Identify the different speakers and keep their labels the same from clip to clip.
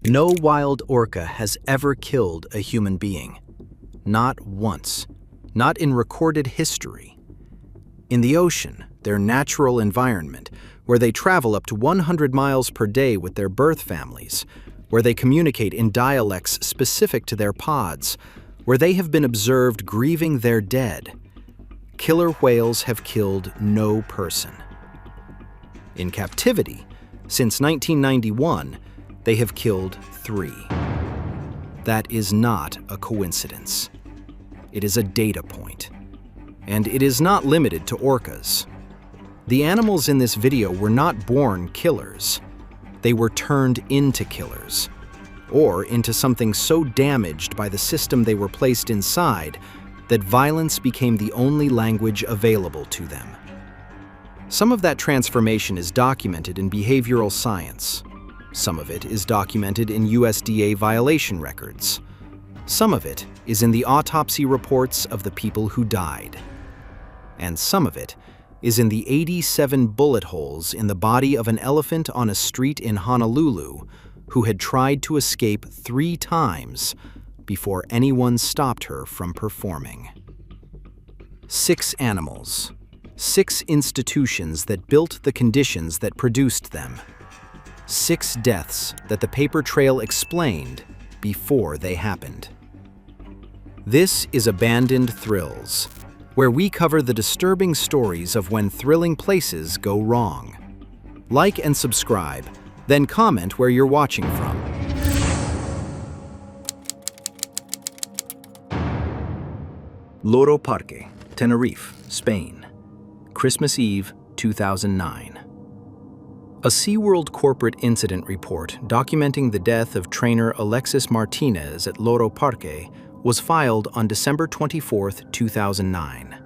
Speaker 1: No wild orca has ever killed a human being. Not once. Not in recorded history. In the ocean, their natural environment, where they travel up to 100 miles per day with their birth families, where they communicate in dialects specific to their pods, where they have been observed grieving their dead, killer whales have killed no person. In captivity, since 1991, they have killed 3. That is not a coincidence. It is a data point. And it is not limited to orcas. The animals in this video were not born killers. They were turned into killers, or into something so damaged by the system they were placed inside that violence became the only language available to them. Some of that transformation is documented in behavioral science. Some of it is documented in USDA violation records. Some of it is in the autopsy reports of the people who died. And some of it is in the 87 bullet holes in the body of an elephant on a street in Honolulu who had tried to escape 3 times before anyone stopped her from performing. 6 animals, 6 institutions that built the conditions that produced them. 6 deaths that the paper trail explained before they happened. This is Abandoned Thrills, where we cover the disturbing stories of when thrilling places go wrong. Like and subscribe, then comment where you're watching from. Loro Parque, Tenerife, Spain. Christmas Eve, 2009. A SeaWorld corporate incident report documenting the death of trainer Alexis Martinez at Loro Parque was filed on December 24, 2009.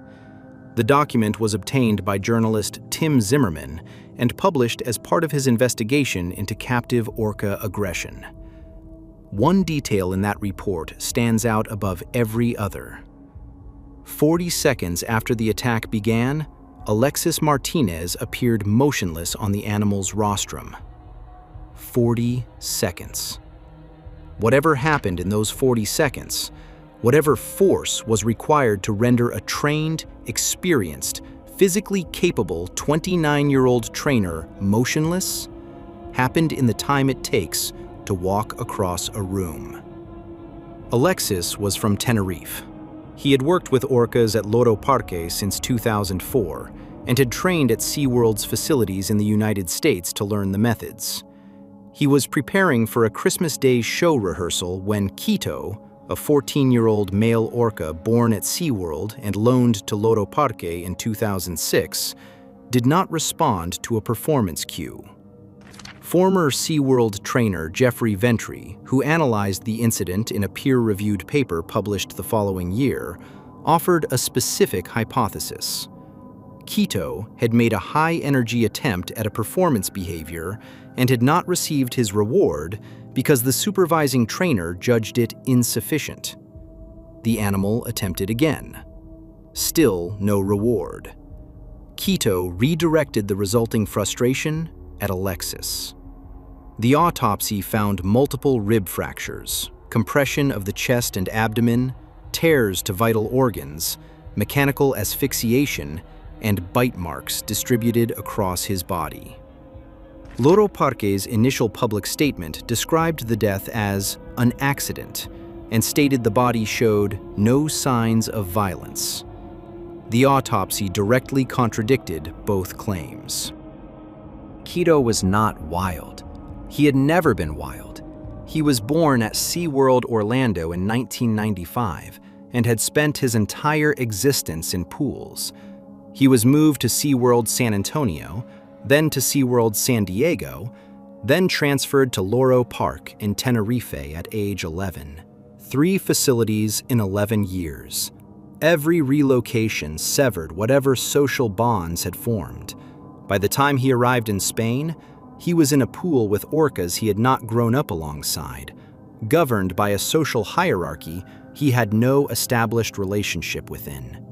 Speaker 1: The document was obtained by journalist Tim Zimmerman and published as part of his investigation into captive orca aggression. One detail in that report stands out above every other. 40 seconds after the attack began, Alexis Martinez appeared motionless on the animal's rostrum. 40 seconds. Whatever happened in those 40 seconds, whatever force was required to render a trained, experienced, physically capable 29-year-old trainer motionless, happened in the time it takes to walk across a room. Alexis was from Tenerife. He had worked with orcas at Loro Parque since 2004 and had trained at SeaWorld's facilities in the United States to learn the methods. He was preparing for a Christmas Day show rehearsal when Keto, a 14-year-old male orca born at SeaWorld and loaned to Loro Parque in 2006, did not respond to a performance cue. Former SeaWorld trainer Jeffrey Ventry, who analyzed the incident in a peer-reviewed paper published the following year, offered a specific hypothesis. Keto had made a high-energy attempt at a performance behavior and had not received his reward because the supervising trainer judged it insufficient. The animal attempted again. Still no reward. Keto redirected the resulting frustration at Alexis. The autopsy found multiple rib fractures, compression of the chest and abdomen, tears to vital organs, mechanical asphyxiation, and bite marks distributed across his body. Loro Parque's initial public statement described the death as an accident and stated the body showed no signs of violence. The autopsy directly contradicted both claims. Keto was not wild. He had never been wild. He was born at SeaWorld Orlando in 1995 and had spent his entire existence in pools. He was moved to SeaWorld San Antonio, then to SeaWorld San Diego, then transferred to Loro Parque in Tenerife at age 11. 3 facilities in 11 years. Every relocation severed whatever social bonds had formed. By the time he arrived in Spain, he was in a pool with orcas he had not grown up alongside. Governed by a social hierarchy he had no established relationship within.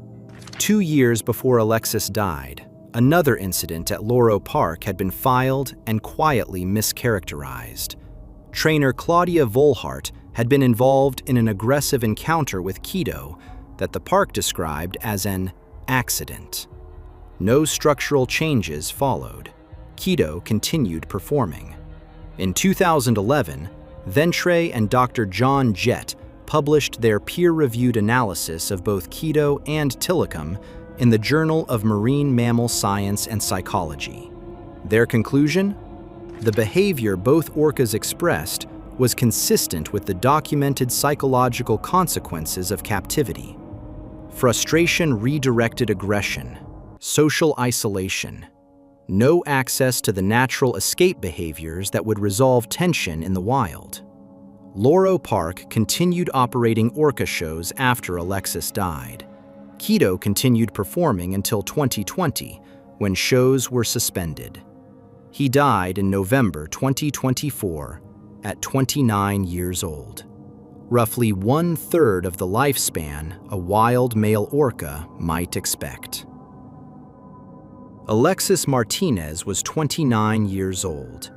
Speaker 1: 2 years before Alexis died, another incident at Loro Parque had been filed and quietly mischaracterized. trainer Claudia Volhart had been involved in an aggressive encounter with Keto that the park described as an accident. No structural changes followed. Keto continued performing. In 2011, Ventre and Dr. John Jett published their peer-reviewed analysis of both Keto and Tilikum in the Journal of Marine Mammal Science and Psychology. Their conclusion? The behavior both orcas expressed was consistent with the documented psychological consequences of captivity. Frustration redirected aggression, social isolation, no access to the natural escape behaviors that would resolve tension in the wild. Loro Parque continued operating orca shows after Alexis died. Keto continued performing until 2020, when shows were suspended. He died in November 2024 at 29 years old. Roughly 1/3 of the lifespan a wild male orca might expect. Alexis Martinez was 29 years old.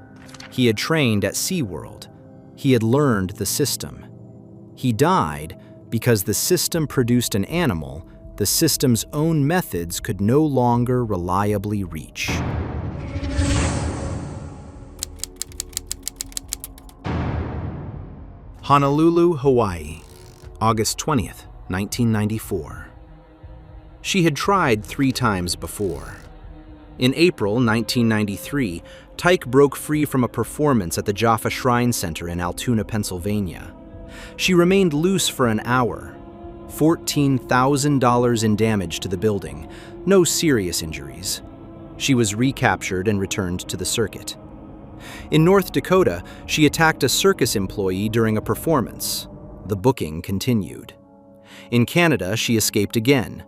Speaker 1: He had trained at SeaWorld. He had learned the system. He died because the system produced an animal the system's own methods could no longer reliably reach. Honolulu, Hawaii, August 20th, 1994. She had tried 3 times before. In April 1993, Tyke broke free from a performance at the Jaffa Shrine Center in Altoona, Pennsylvania. She remained loose for an hour. $14,000 in damage to the building, no serious injuries. She was recaptured and returned to the circuit. In North Dakota, she attacked a circus employee during a performance. The booking continued. In Canada, she escaped again.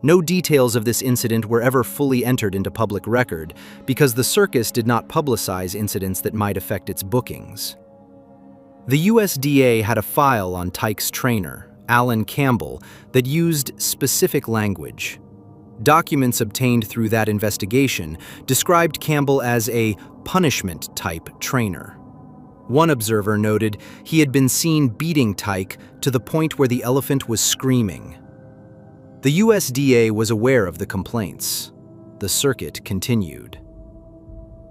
Speaker 1: No details of this incident were ever fully entered into public record because the circus did not publicize incidents that might affect its bookings. The USDA had a file on Tyke's trainer, Alan Campbell, that used specific language. Documents obtained through that investigation described Campbell as a punishment-type trainer. One observer noted he had been seen beating Tyke to the point where the elephant was screaming. The USDA was aware of the complaints. The circuit continued.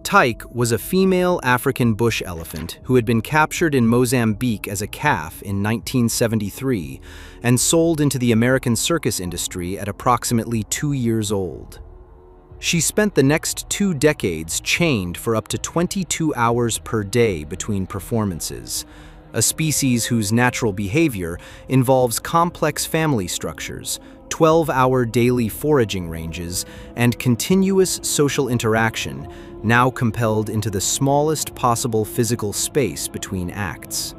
Speaker 1: Tyke was a female African bush elephant who had been captured in Mozambique as a calf in 1973 and sold into the American circus industry at approximately 2 years old. She spent the next 2 decades chained for up to 22 hours per day between performances, a species whose natural behavior involves complex family structures, 12-hour daily foraging ranges, and continuous social interaction, now compelled into the smallest possible physical space between acts.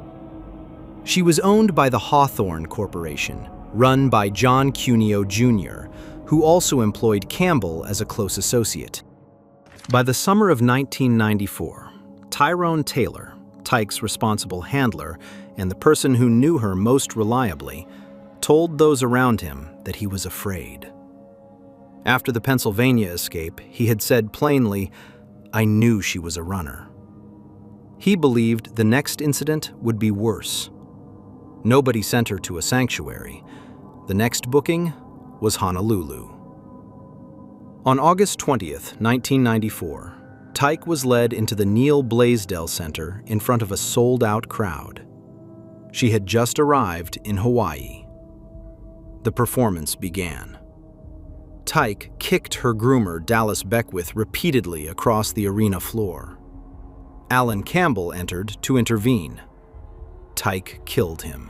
Speaker 1: She was owned by the Hawthorne Corporation, run by John Cuneo Jr., who also employed Campbell as a close associate. By the summer of 1994, Tyrone Taylor, Tyke's responsible handler and the person who knew her most reliably, told those around him that he was afraid. After the Pennsylvania escape, he had said plainly, "I knew she was a runner." He believed the next incident would be worse. Nobody sent her to a sanctuary. The next booking was Honolulu. On August 20th, 1994, Tyke was led into the Neil Blaisdell Center in front of a sold-out crowd. She had just arrived in Hawaii. The performance began. Tyke kicked her groomer Dallas Beckwith repeatedly across the arena floor. Alan Campbell entered to intervene. Tyke killed him.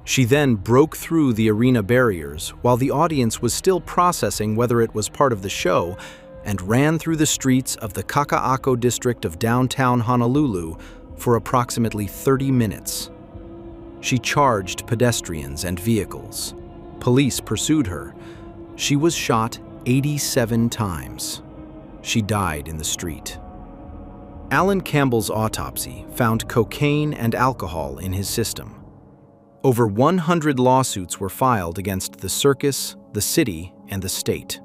Speaker 1: She then broke through the arena barriers while the audience was still processing whether it was part of the show and ran through the streets of the Kaka'ako district of downtown Honolulu for approximately 30 minutes. She charged pedestrians and vehicles. Police pursued her. She was shot 87 times. She died in the street. Alan Campbell's autopsy found cocaine and alcohol in his system. Over 100 lawsuits were filed against the circus, the city, and the state.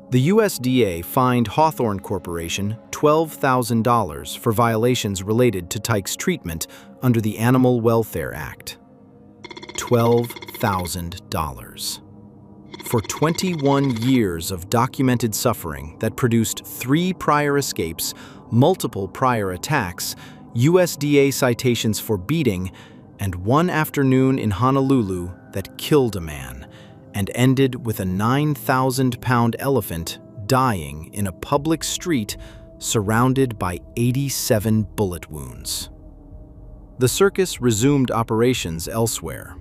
Speaker 1: The USDA fined Hawthorne Corporation $12,000 for violations related to Tyke's treatment under the Animal Welfare Act. $12,000. For 21 years of documented suffering that produced 3 prior escapes, multiple prior attacks, USDA citations for beating, and one afternoon in Honolulu that killed a man and ended with a 9,000-pound elephant dying in a public street surrounded by 87 bullet wounds. The circus resumed operations elsewhere.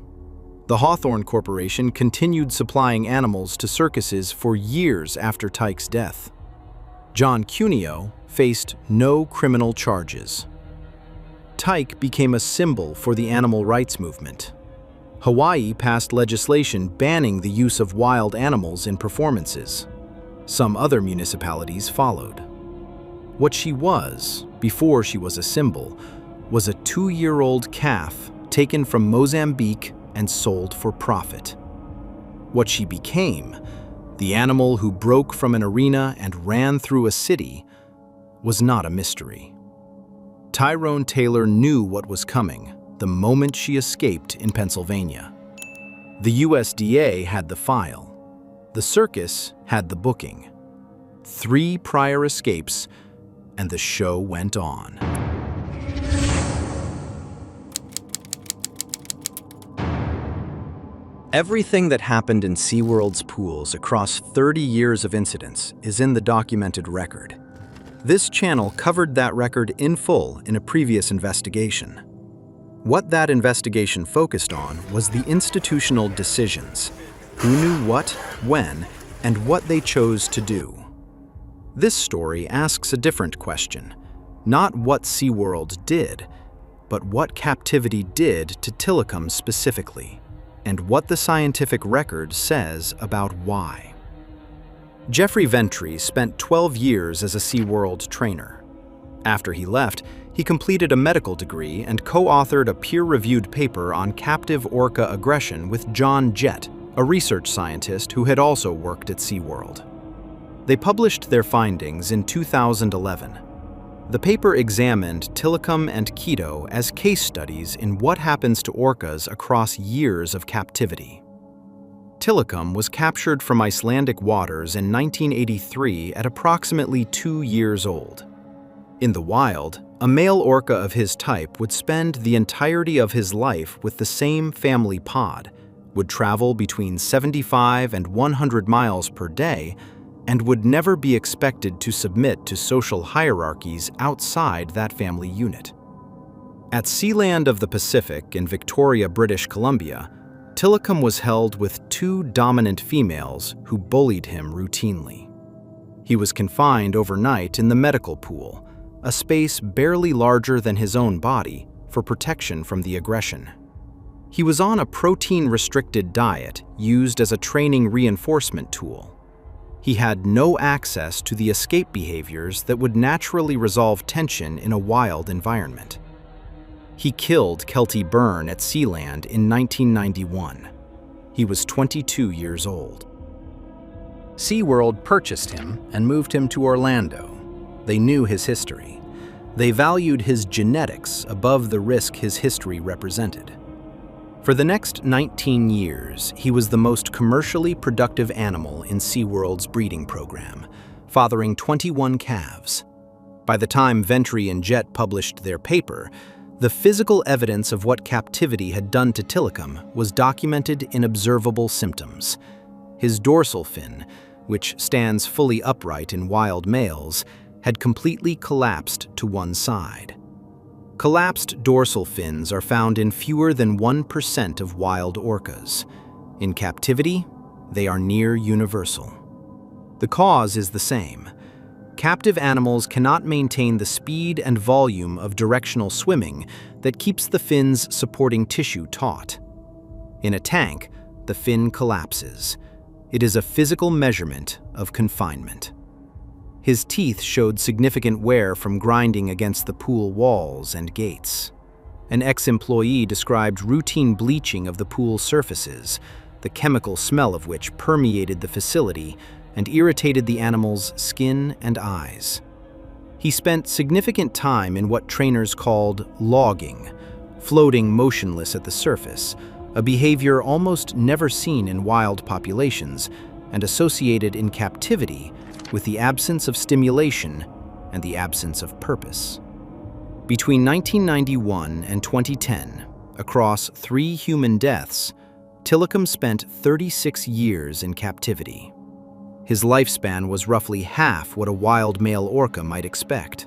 Speaker 1: The Hawthorne Corporation continued supplying animals to circuses for years after Tyke's death. John Cuneo faced no criminal charges. Tyke became a symbol for the animal rights movement. Hawaii passed legislation banning the use of wild animals in performances. Some other municipalities followed. What she was, before she was a symbol, was a 2-year-old calf taken from Mozambique and sold for profit. What she became, the animal who broke from an arena and ran through a city, was not a mystery. Tyrone Taylor knew what was coming the moment she escaped in Pennsylvania. The USDA had the file. The circus had the booking. 3 prior escapes, and the show went on. Everything that happened in SeaWorld's pools across 30 years of incidents is in the documented record. This channel covered that record in full in a previous investigation. What that investigation focused on was the institutional decisions. Who knew what, when, and what they chose to do. This story asks a different question. Not what SeaWorld did, but what Captivity did to Tilikum specifically, and what the scientific record says about why. Jeffrey Ventry spent 12 years as a SeaWorld trainer. After he left, he completed a medical degree and co-authored a peer-reviewed paper on captive orca aggression with John Jett, a research scientist who had also worked at SeaWorld. They published their findings in 2011. The paper examined Tilikum and Keto as case studies in what happens to orcas across years of captivity. Tilikum was captured from Icelandic waters in 1983 at approximately 2 years old. In the wild, a male orca of his type would spend the entirety of his life with the same family pod, would travel between 75 and 100 miles per day, and would never be expected to submit to social hierarchies outside that family unit. At Sealand of the Pacific in Victoria, British Columbia, Tilikum was held with 2 dominant females who bullied him routinely. He was confined overnight in the medical pool, a space barely larger than his own body, for protection from the aggression. He was on a protein-restricted diet used as a training reinforcement tool. He had no access to the escape behaviors that would naturally resolve tension in a wild environment. He killed Kelty Byrne at Sealand in 1991. He was 22 years old. SeaWorld purchased him and moved him to Orlando. They knew his history. They valued his genetics above the risk his history represented. For the next 19 years, he was the most commercially productive animal in SeaWorld's breeding program, fathering 21 calves. By the time Ventry and Jett published their paper, the physical evidence of what Captivity had done to Tilikum was documented in observable symptoms. His dorsal fin, which stands fully upright in wild males, had completely collapsed to one side. Collapsed dorsal fins are found in fewer than 1% of wild orcas. In captivity, they are near universal. The cause is the same. Captive animals cannot maintain the speed and volume of directional swimming that keeps the fin's supporting tissue taut. In a tank, the fin collapses. It is a physical measurement of confinement. His teeth showed significant wear from grinding against the pool walls and gates. An ex-employee described routine bleaching of the pool surfaces, the chemical smell of which permeated the facility and irritated the animal's skin and eyes. He spent significant time in what trainers called logging, floating motionless at the surface, a behavior almost never seen in wild populations and associated in captivity with the absence of stimulation and the absence of purpose. Between 1991 and 2010, across 3 human deaths, Tilikum spent 36 years in captivity. His lifespan was roughly half what a wild male orca might expect.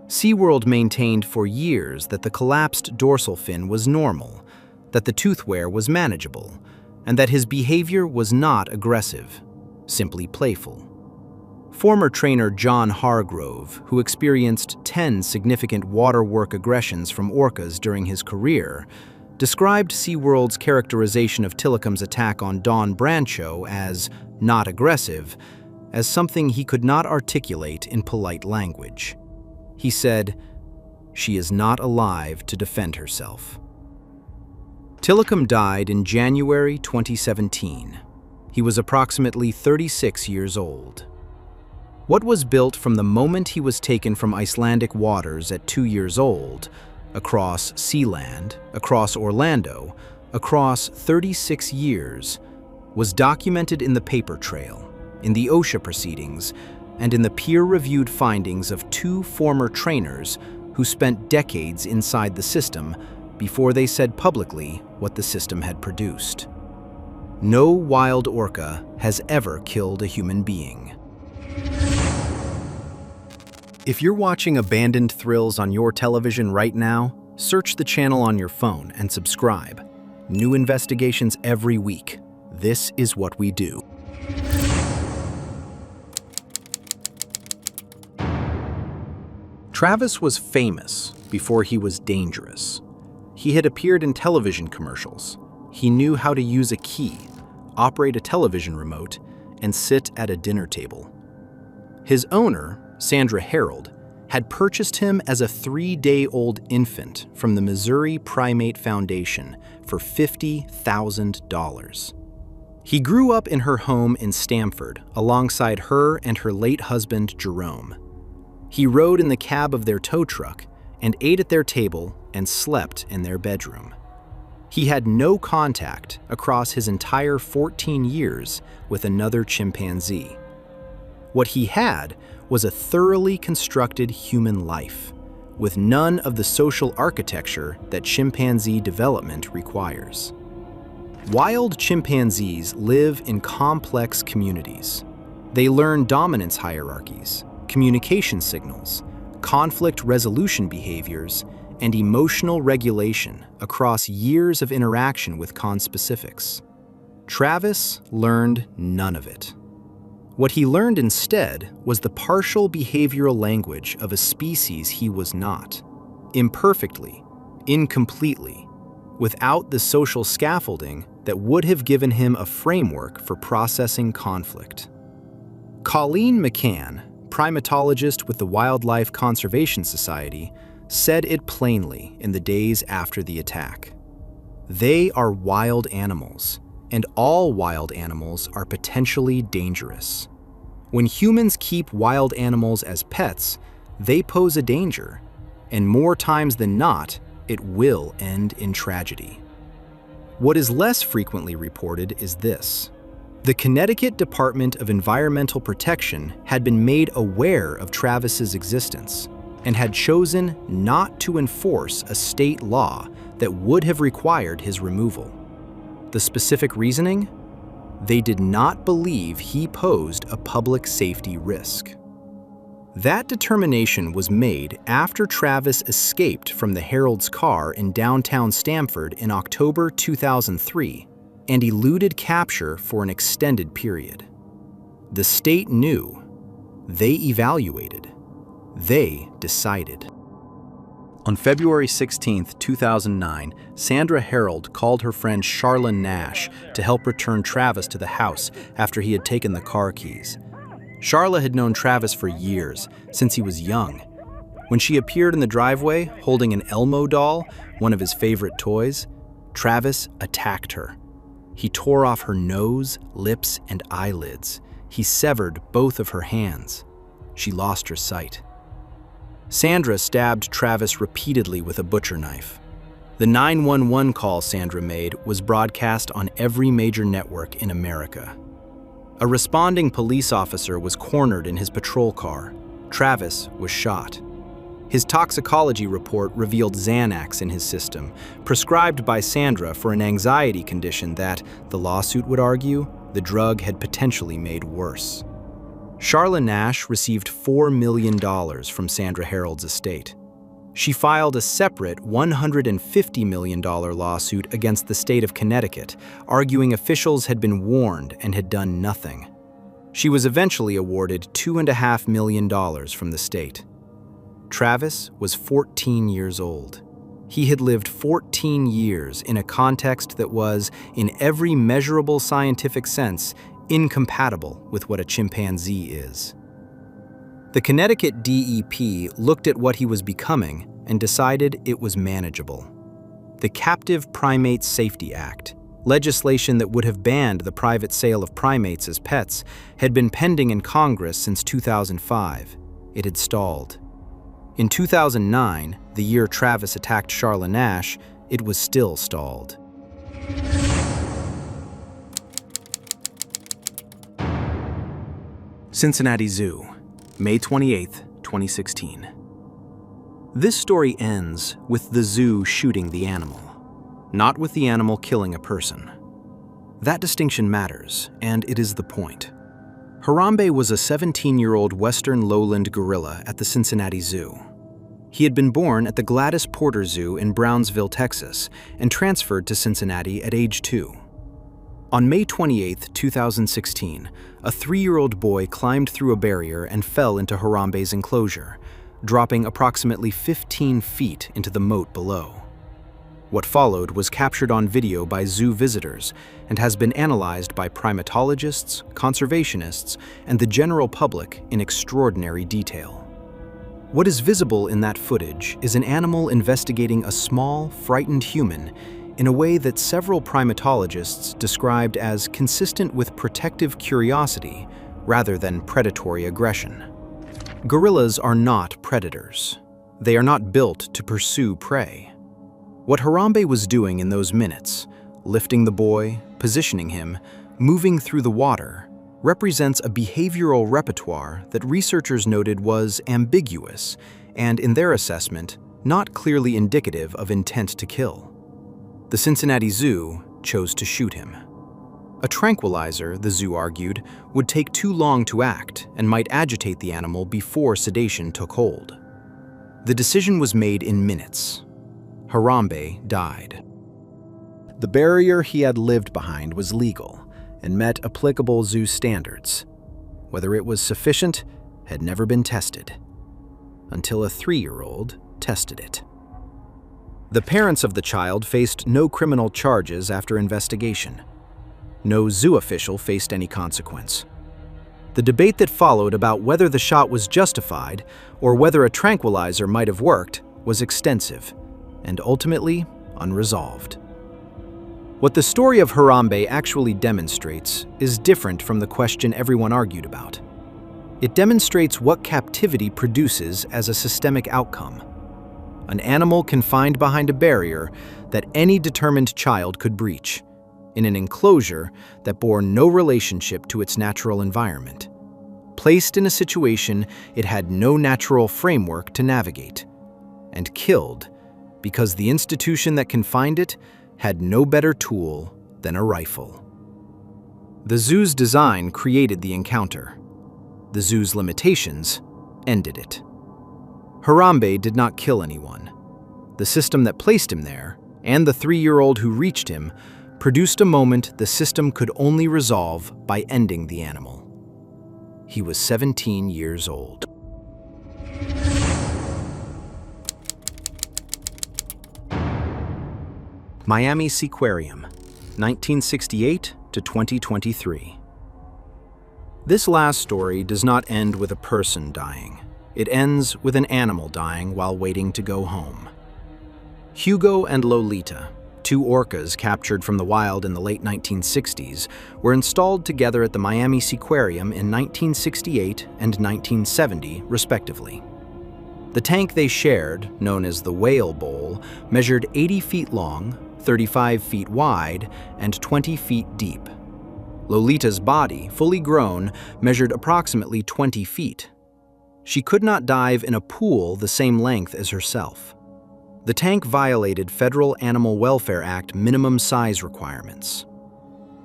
Speaker 1: SeaWorld maintained for years that the collapsed dorsal fin was normal, that the tooth wear was manageable, and that his behavior was not aggressive, simply playful. Former trainer John Hargrove, who experienced 10 significant waterwork aggressions from orcas during his career, described SeaWorld's characterization of Tilikum's attack on Dawn Brancho as not aggressive, as something he could not articulate in polite language. He said, "She is not alive to defend herself." Tilikum died in January 2017. He was approximately 36 years old. What was built from the moment he was taken from Icelandic waters at 2 years old, across Sealand, across Orlando, across 36 years, was documented in the paper trail, in the OSHA proceedings, and in the peer-reviewed findings of 2 former trainers who spent decades inside the system before they said publicly what the system had produced. No wild orca has ever killed a human being. If you're watching Abandoned Thrills on your television right now, search the channel on your phone and subscribe. New investigations every week. This is what we do. Travis was famous before he was dangerous. He had appeared in television commercials. He knew how to use a key, operate a television remote, and sit at a dinner table. His owner, Sandra Harold, had purchased him as a 3-day-old infant from the Missouri Primate Foundation for $50,000. He grew up in her home in Stamford alongside her and her late husband, Jerome. He rode in the cab of their tow truck and ate at their table and slept in their bedroom. He had no contact across his entire 14 years with another chimpanzee. What he had was a thoroughly constructed human life, with none of the social architecture that chimpanzee development requires. Wild chimpanzees live in complex communities. They learn dominance hierarchies, communication signals, conflict resolution behaviors, and emotional regulation across years of interaction with conspecifics. Travis learned none of it. What he learned instead was the partial behavioral language of a species he was not, imperfectly, incompletely, without the social scaffolding that would have given him a framework for processing conflict. Colleen McCann, primatologist with the Wildlife Conservation Society, said it plainly in the days after the attack. They are wild animals, and all wild animals are potentially dangerous. When humans keep wild animals as pets, they pose a danger, and more times than not, it will end in tragedy. What is less frequently reported is this. The Connecticut Department of Environmental Protection had been made aware of Travis's existence and had chosen not to enforce a state law that would have required his removal. The specific reasoning? They did not believe he posed a public safety risk. That determination was made after Travis escaped from the Herald's car in downtown Stamford in October 2003 and eluded capture for an extended period. The state knew. They evaluated. They decided. On February 16, 2009, Sandra Harold called her friend Charla Nash to help return Travis to the house after he had taken the car keys. Charla had known Travis for years, since he was young. When she appeared in the driveway holding an Elmo doll, one of his favorite toys, Travis attacked her. He tore off her nose, lips, and eyelids, He severed both of her hands. She lost her sight. Sandra stabbed Travis repeatedly with a butcher knife. The 911 call Sandra made was broadcast on every major network in America. A responding police officer was cornered in his patrol car. Travis was shot. His toxicology report revealed Xanax in his system, prescribed by Sandra for an anxiety condition that, the lawsuit would argue, the drug had potentially made worse. Charla Nash received $4 million from Sandra Harold's estate. She filed a separate $150 million lawsuit against the state of Connecticut, arguing officials had been warned and had done nothing. She was eventually awarded $2.5 million from the state. Travis was 14 years old. He had lived 14 years in a context that was, in every measurable scientific sense, incompatible with what a chimpanzee is. The Connecticut DEP looked at what he was becoming and decided it was manageable. The Captive Primate Safety Act, legislation that would have banned the private sale of primates as pets, had been pending in Congress since 2005. It had stalled. In 2009, the year Travis attacked Charla Nash, it was still stalled. Cincinnati Zoo, May 28, 2016. This story ends with the zoo shooting the animal, not with the animal killing a person. That distinction matters, and it is the point. Harambe was a 17-year-old western lowland gorilla at the Cincinnati Zoo. He had been born at the Gladys Porter Zoo in Brownsville, Texas, and transferred to Cincinnati at age 2. On May 28, 2016, a 3-year-old boy climbed through a barrier and fell into Harambe's enclosure, dropping approximately 15 feet into the moat below. What followed was captured on video by zoo visitors and has been analyzed by primatologists, conservationists, and the general public in extraordinary detail. What is visible in that footage is an animal investigating a small, frightened human in a way that several primatologists described as consistent with protective curiosity rather than predatory aggression. Gorillas are not predators. They are not built to pursue prey. What Harambe was doing in those minutes, lifting the boy, positioning him, moving through the water, represents a behavioral repertoire that researchers noted was ambiguous and, in their assessment, not clearly indicative of intent to kill. The Cincinnati Zoo chose to shoot him. A tranquilizer, the zoo argued, would take too long to act and might agitate the animal before sedation took hold. The decision was made in minutes. Harambe died. The barrier he had lived behind was legal and met applicable zoo standards. Whether it was sufficient had never been tested, until a 3-year-old tested it. The parents of the child faced no criminal charges after investigation. No zoo official faced any consequence. The debate that followed about whether the shot was justified or whether a tranquilizer might have worked was extensive and ultimately unresolved. What the story of Harambe actually demonstrates is different from the question everyone argued about. It demonstrates what captivity produces as a systemic outcome. An animal confined behind a barrier that any determined child could breach, in an enclosure that bore no relationship to its natural environment, placed in a situation it had no natural framework to navigate, and killed because the institution that confined it had no better tool than a rifle. The zoo's design created the encounter. The zoo's limitations ended it. Harambe did not kill anyone. The system that placed him there, and the 3-year-old who reached him, produced a moment the system could only resolve by ending the animal. He was 17 years old. Miami Seaquarium, 1968 to 2023. This last story does not end with a person dying. It ends with an animal dying while waiting to go home. Hugo and Lolita, two orcas captured from the wild in the late 1960s, were installed together at the Miami Seaquarium in 1968 and 1970, respectively. The tank they shared, known as the Whale Bowl, measured 80 feet long, 35 feet wide, and 20 feet deep. Lolita's body, fully grown, measured approximately 20 feet. She could not dive in a pool the same length as herself. The tank violated Federal Animal Welfare Act minimum size requirements.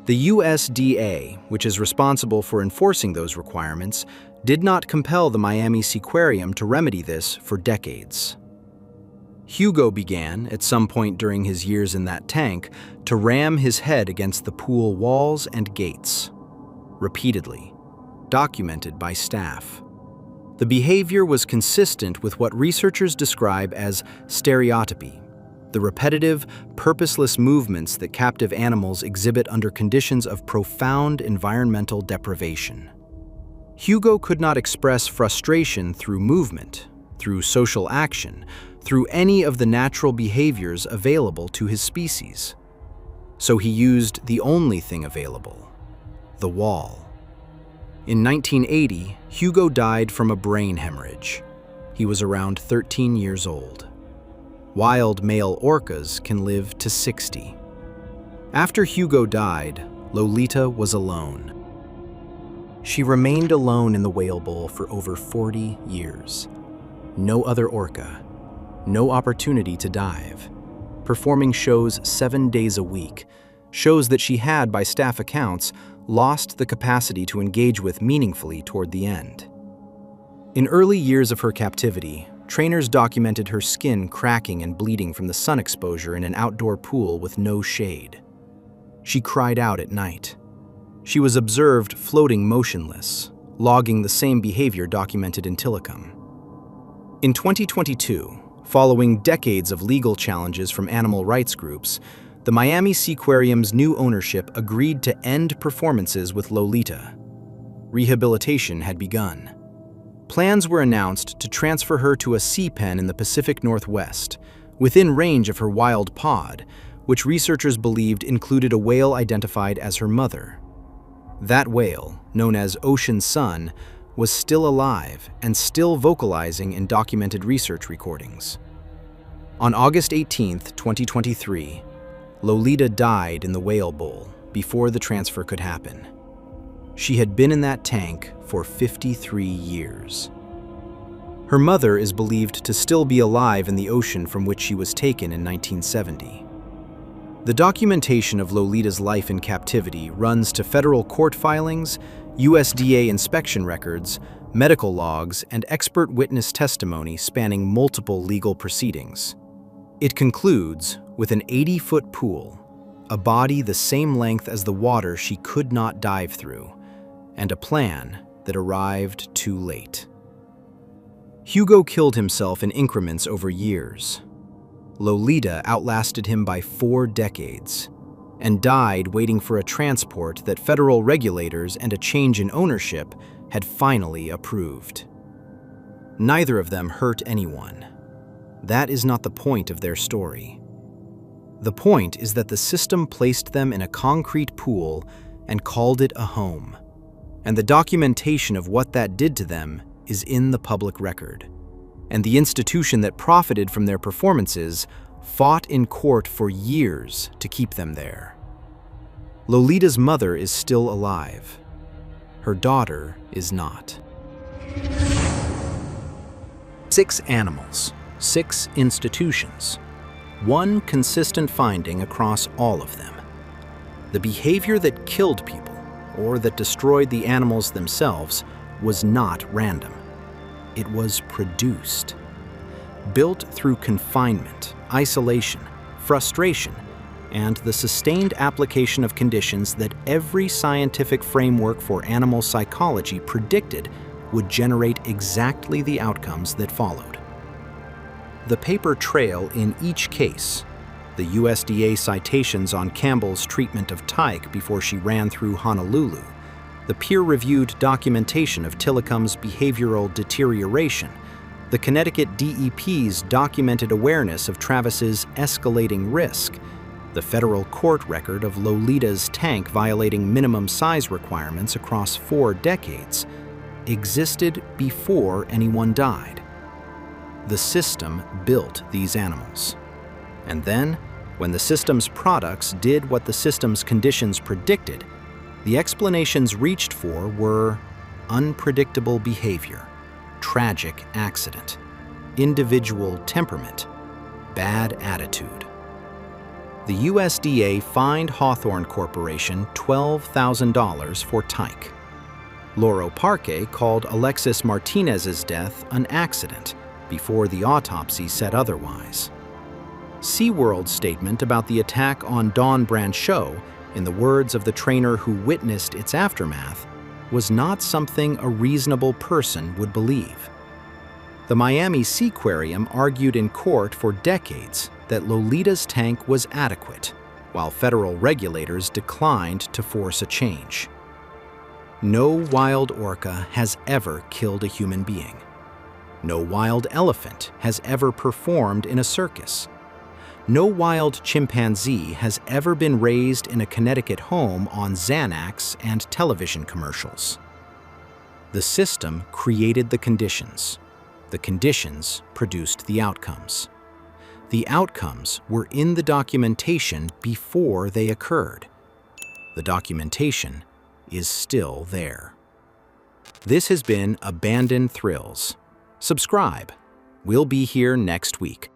Speaker 1: The USDA, which is responsible for enforcing those requirements, did not compel the Miami Seaquarium to remedy this for decades. Hugo began, at some point during his years in that tank, to ram his head against the pool walls and gates. Repeatedly, documented by staff. The behavior was consistent with what researchers describe as stereotypy, the repetitive, purposeless movements that captive animals exhibit under conditions of profound environmental deprivation. Hugo could not express frustration through movement, through social action, through any of the natural behaviors available to his species. So he used the only thing available, the wall. In 1980, Hugo died from a brain hemorrhage. He was around 13 years old. Wild male orcas can live to 60. After Hugo died, Lolita was alone. She remained alone in the whale bowl for over 40 years. No other orca, no opportunity to dive. Performing shows 7 days a week, shows that she had, by staff accounts, lost the capacity to engage with meaningfully toward the end. In early years of her captivity, trainers documented her skin cracking and bleeding from the sun exposure in an outdoor pool with no shade. She cried out at night. She was observed floating motionless, logging the same behavior documented in Tilikum. In 2022, following decades of legal challenges from animal rights groups, the Miami Seaquarium's new ownership agreed to end performances with Lolita. Rehabilitation had begun. Plans were announced to transfer her to a sea pen in the Pacific Northwest, within range of her wild pod, which researchers believed included a whale identified as her mother. That whale, known as Ocean Sun, was still alive and still vocalizing in documented research recordings. On August 18, 2023, Lolita died in the whale bowl before the transfer could happen. She had been in that tank for 53 years. Her mother is believed to still be alive in the ocean from which she was taken in 1970. The documentation of Lolita's life in captivity runs to federal court filings, USDA inspection records, medical logs, and expert witness testimony spanning multiple legal proceedings. It concludes with an 80-foot pool, a body the same length as the water she could not dive through, and a plan that arrived too late. Hugo killed himself in increments over years. Lolita outlasted him by 4 decades and died waiting for a transport that federal regulators and a change in ownership had finally approved. Neither of them hurt anyone. That is not the point of their story. The point is that the system placed them in a concrete pool and called it a home. And the documentation of what that did to them is in the public record. And the institution that profited from their performances fought in court for years to keep them there. Lolita's mother is still alive. Her daughter is not. 6 animals, 6 institutions. One consistent finding across all of them. The behavior that killed people, or that destroyed the animals themselves, was not random. It was produced. Built through confinement, isolation, frustration, and the sustained application of conditions that every scientific framework for animal psychology predicted would generate exactly the outcomes that followed. The paper trail in each case, the USDA citations on Campbell's treatment of Tyke before she ran through Honolulu, the peer-reviewed documentation of Tilikum's behavioral deterioration, the Connecticut DEP's documented awareness of Travis's escalating risk, The federal court record of Lolita's tank violating minimum size requirements across 4 decades existed before anyone died. The system built these animals. And then, when the system's products did what the system's conditions predicted, the explanations reached for were unpredictable behavior, tragic accident, individual temperament, bad attitude. The USDA fined Hawthorne Corporation $12,000 for Tyke. Loro Parque called Alexis Martinez's death an accident before the autopsy said otherwise. SeaWorld's statement about the attack on Dawn Brancheau, in the words of the trainer who witnessed its aftermath, was not something a reasonable person would believe. The Miami Seaquarium argued in court for decades that Lolita's tank was adequate, while federal regulators declined to force a change. No wild orca has ever killed a human being. No wild elephant has ever performed in a circus. No wild chimpanzee has ever been raised in a Connecticut home on Xanax and television commercials. The system created the conditions. The conditions produced the outcomes. The outcomes were in the documentation before they occurred. The documentation is still there. This has been Abandoned Thrills. Subscribe. We'll be here next week.